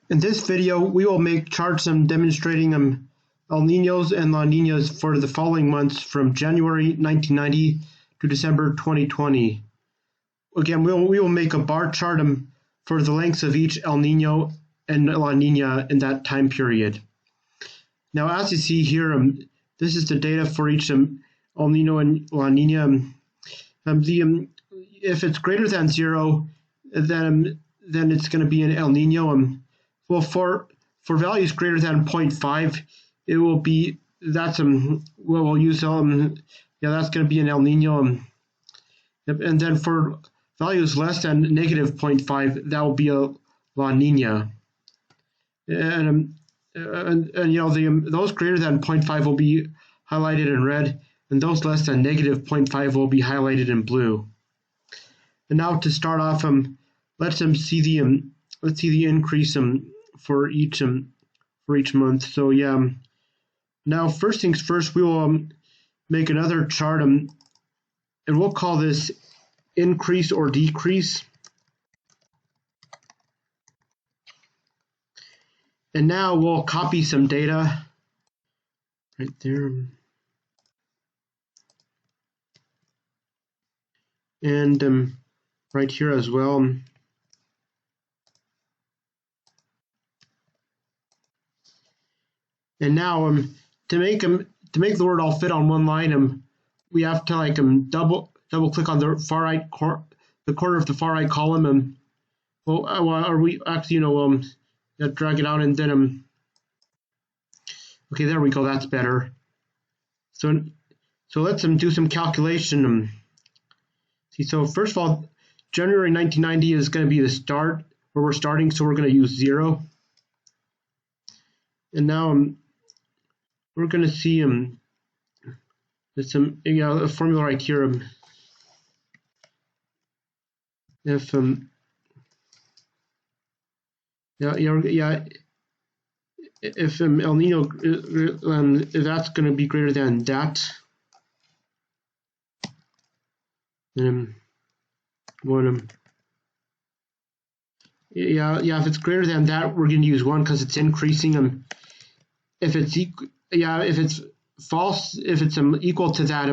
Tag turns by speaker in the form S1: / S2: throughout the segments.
S1: In this video, we will make charts demonstrating El Niños and La Niñas for the following months from January 1990 to December 2020. Again, we will make a bar chart for the lengths of each El Niño and La Niña in that time period. Now, as you see here, this is the data for each El Niño and La Niña. If it's greater than 0, then it's going to be an El Niño. Well, for values greater than 0.5, it will be that's we'll use that's going to be an El Niño. And then for values less than negative 0.5, that will be a La Niña. And those greater than 0.5 will be highlighted in red, and those less than negative 0.5 will be highlighted in blue. And now to start off, let's see the increase for each month. So yeah, now first things first, we will make another chart, and we'll call this increase or decrease. And now we'll copy some data right there. And right here as well. And now to make the word all fit on one line, we have to double click on the far right the corner of the far right column, or we actually drag it out, and then okay, there we go, that's better. So let's do some calculation. See, so first of all, January 1990 is going to be the start where we're starting, so we're going to use 0. And now we're going to see there's a formula right here. If if El Nino if that's going to be greater than that, then if it's greater than that, we're going to use 1 because it's increasing. If it's if it's false, if it's equal to that,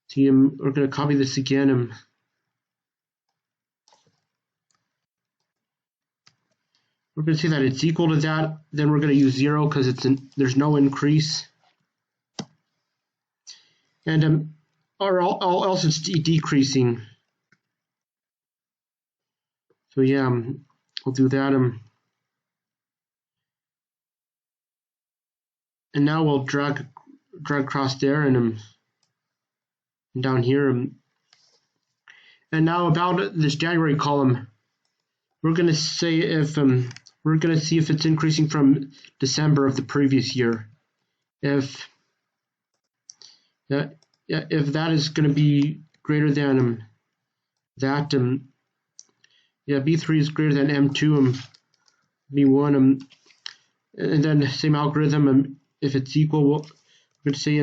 S1: see, we're going to copy this again. We're going to see that it's equal to that, then we're going to use 0 because there's no increase. And or else it's decreasing. So yeah, we'll do that. And now we'll drag across there and down here. And now about this January column, we're going to say if we're going to see if it's increasing from December of the previous year. If that is going to be greater than that, B3 is greater than M2, B1, and then the same algorithm. If it's equal, we're going to say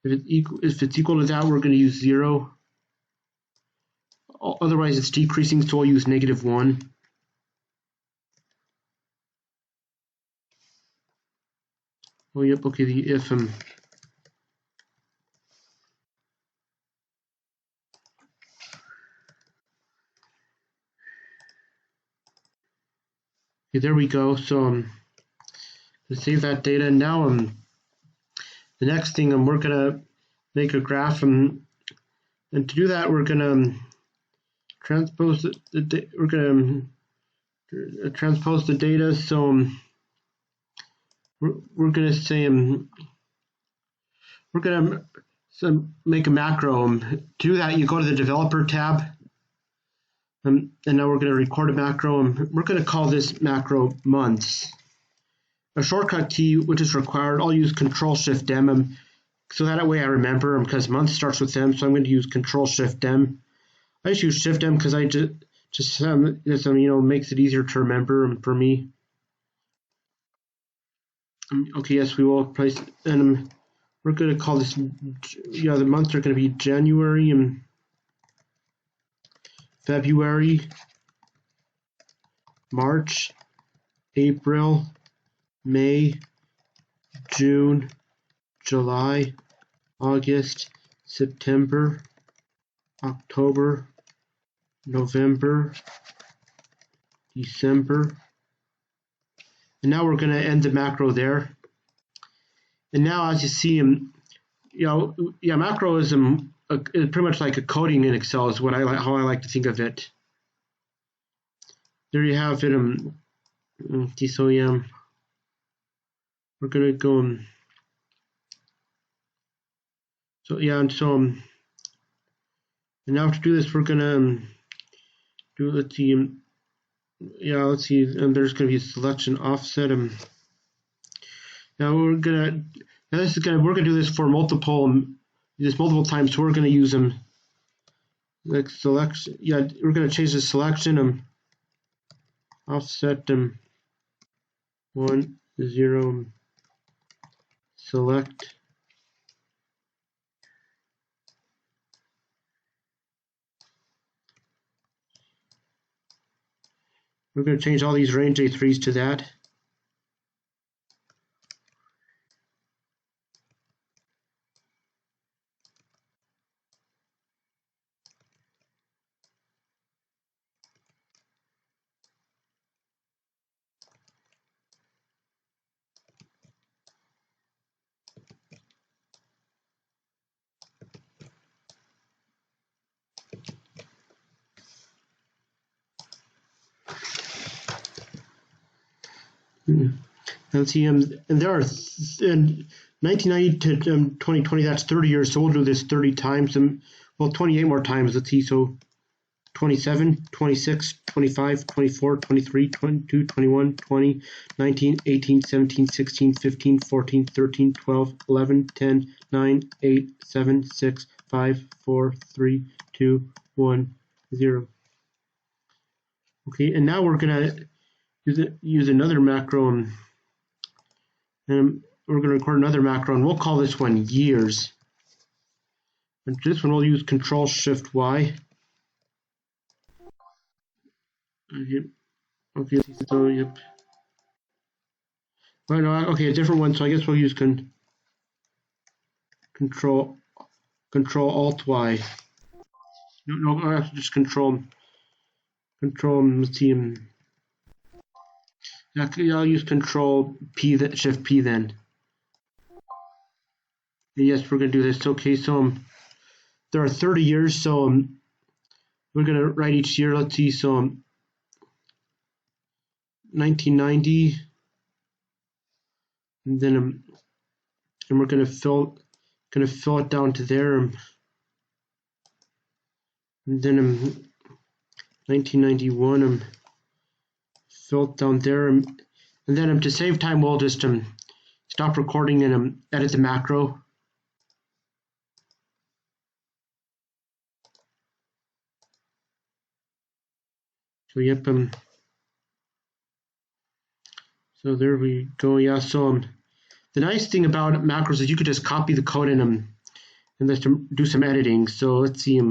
S1: if it's equal to that, we're going to use 0. Otherwise, it's decreasing, so we'll use -1. Oh, yep. Okay. The if okay, there we go. So let's save that data. And now the next thing we're gonna make a graph, and to do that we're gonna transpose transpose the data. So we're gonna say we're gonna make a macro. To do that, you go to the developer tab, and now we're gonna record a macro, and we're gonna call this macro months. A shortcut key which is required, I'll use Control-Shift-M, so that way I remember because month starts with M, so I'm going to use Control-Shift-M. I just use Shift-M because I just makes it easier to remember for me. Okay, yes, we will place, and we're going to call this, the months are going to be January and February, March, April, May, June, July, August, September, October, November, December. And now we're going to end the macro there. And now as you see, macro is pretty much like a coding in Excel is how I like to think of it. There you have it. So we're going to go. And now to do this, we're going to do, let's see, and there's going to be a selection offset. Now we're going to do this for multiple times. So we're going to use them like selection. Yeah, we're going to change the selection. Offset 1, 0, select. We're going to change all these range A3s to that. Let's see, and there are in 1990 to 2020, that's 30 years, so we'll do this 30 times, well, 28 more times, let's see, so 27, 26, 25, 24, 23, 22, 21, 20, 19, 18, 17, 16, 15, 14, 13, 12, 11, 10, 9, 8, 7, 6, 5, 4, 3, 2, 1, 0. Okay, and now we're going to use another macro, and we're going to record another macro, and we'll call this one years. And for this one, we'll use Control-Shift-Y. Okay, so yep. Well, no, okay, a different one. So I guess we'll use Control-Alt-Y. No, I have to just Control. Let's see. I'll use Control-P, Shift-P then. And yes, we're going to do this. Okay, so there are 30 years, so we're going to write each year. Let's see, so 1990, and then and we're going to fill it down to there, and then 1991, fill it down there, and then to save time, we'll just stop recording and edit the macro. So yep, so there we go. Yeah, so the nice thing about macros is you could just copy the code in them and just do some editing. So let's see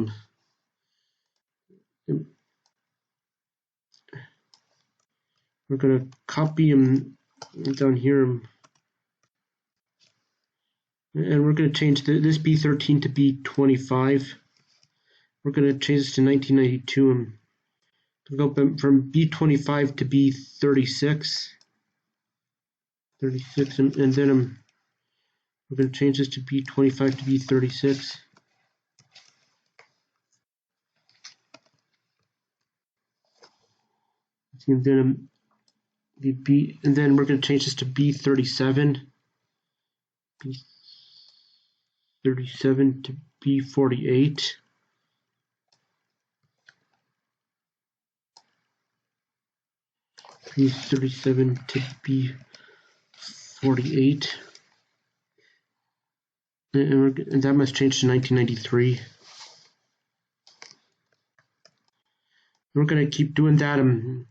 S1: we're gonna copy them down here, and we're gonna change this B13 to B25. We're gonna change this to 1992 and go from B25 to B36. 36, and then we're going to change this to B25 to B36. And then and then we're going to change this to B37. B37 to B48. B37 to B48. And that must change to 1993. We're going to keep doing that, and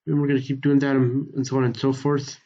S1: we're going to keep doing that, and so on and so forth.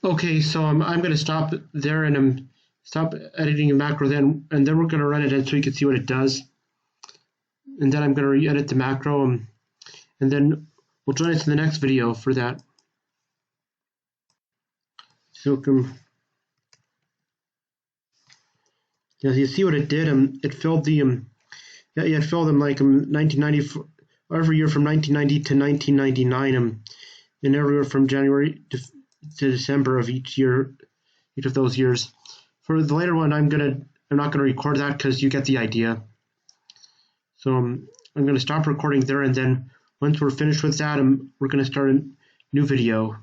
S1: Okay, so I'm going to stop there and stop editing a macro then, and then we're going to run it in so you can see what it does. And then I'm going to re-edit the macro, and then we'll join us in the next video for that. So yeah, you see what it did. It filled the yeah, it filled them like 1990 every year from 1990 to 1999, and everywhere from January to December of each year, each of those years. For the later one, I'm not gonna record that because you get the idea. So I'm gonna stop recording there, and then once we're finished with that, we're gonna start a new video.